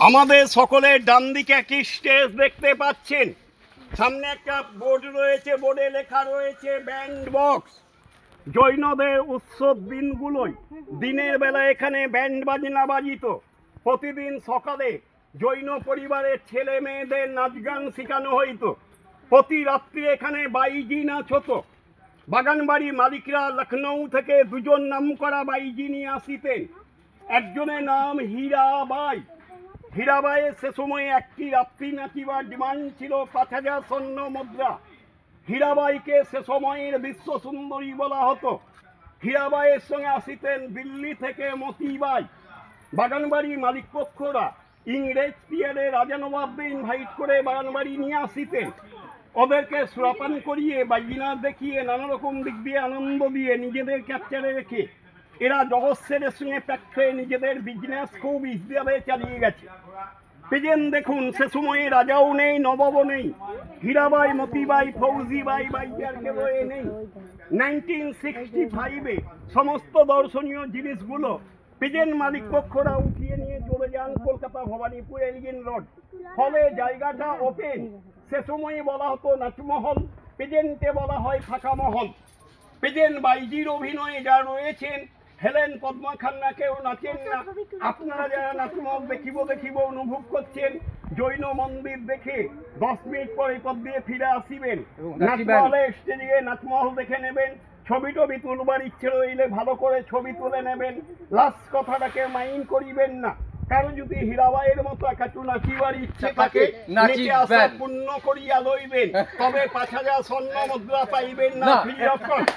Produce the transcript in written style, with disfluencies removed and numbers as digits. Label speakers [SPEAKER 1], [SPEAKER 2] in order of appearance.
[SPEAKER 1] আমাদের সকলের ডান দিকে একটি স্টেজ দেখতে পাচ্ছেন। সামনে একটা বোর্ড রয়েছে, বোর্ডে লেখা রয়েছে ব্যান্ড বক্স। জৈনদের উৎসব দিনগুলোই দিনের বেলা এখানে ব্যান্ড বাজনা বাজিত। প্রতিদিন সকালে জৈন পরিবারের ছেলে মেয়েদের নাচ গান শেখানো হইতো। প্রতি রাত্রি এখানে বাইজি নাচ হতো। বাগানবাড়ি মালিকরা লখনৌ থেকে দুজন নামকরা বাইজি নিয়ে আসিতেন। একজনের নাম হীরাবাই। হীরাবাইয়ের সে সময় একটি রাত্রি নাচিবার ডিমান্ড ছিল ৫,০০০ স্বর্ণ মুদ্রা। হীরাবাইকে সে সময়ের বিশ্ব সুন্দরী বলা হতো। হীরাবাইয়ের সঙ্গে আসিতেন দিল্লি থেকে মতিবাই। বাগানবাড়ি মালিকপক্ষরা ইংরেজ পিরিয়ডে রাজা নবাবদের ইনভাইট করে বাগানবাড়ি নিয়ে আসিতেন। ওদেরকে সুরাপান করিয়ে বাইজিনা দেখিয়ে নানা রকম দিক দিয়ে আনন্দ দিয়ে নিজেদের ক্যাপচারে রেখে এরা জগৎসের সঙ্গে প্যাক্ষে নিজেদের বিজনেস খুব ইসভাবে চালিয়ে গেছে। পেজেন দেখুন, সে সময়ে রাজাও নেই, নবাবও নেই। হীরাবাই, মতিবাই, ফৌজিবাই, বাইজার কেউ নেই। 1965-এ সমস্ত দর্শনীয় জিনিসগুলো পেজেন মালিক পক্ষরা উঠিয়ে নিয়ে চলে যান কলকাতা ভবানীপুর এলিগেন রোড। ফলে জায়গাটা ওপেন। সে সময়ে বলা হতো নাচমহল, পেজেন্টে বলা হয় ফাঁকা মহল। পেজেন্ট বাইজির অভিনয়ে যা রয়েছেন হেলেন পদ্মা খান্না কেউ নাচেন না। আপনারা যারা নাচমহল দেখিব অনুভব করছেন, জৈন মন্দির দেখে 10 মিনিট পরে পথ দিয়ে ফিরে আসিবেন। নাচমহলে স্টেজে নাচমহল দেখে নেবেন। ছবি টবি তুলবার ইচ্ছে রইলে ভালো করে ছবি তুলে নেবেন। লাস্ট কথাটাকে মাইন্ড করিবেন না। কারো যদি হীরাবাইয়ের মতো একটু নাচিবার ইচ্ছে থাকে, নেচে আসা পূর্ণ করিয়া লইবেন, তবে ৫,০০০ স্বর্ণ মুদ্রা পাইবেন না। Free of cost.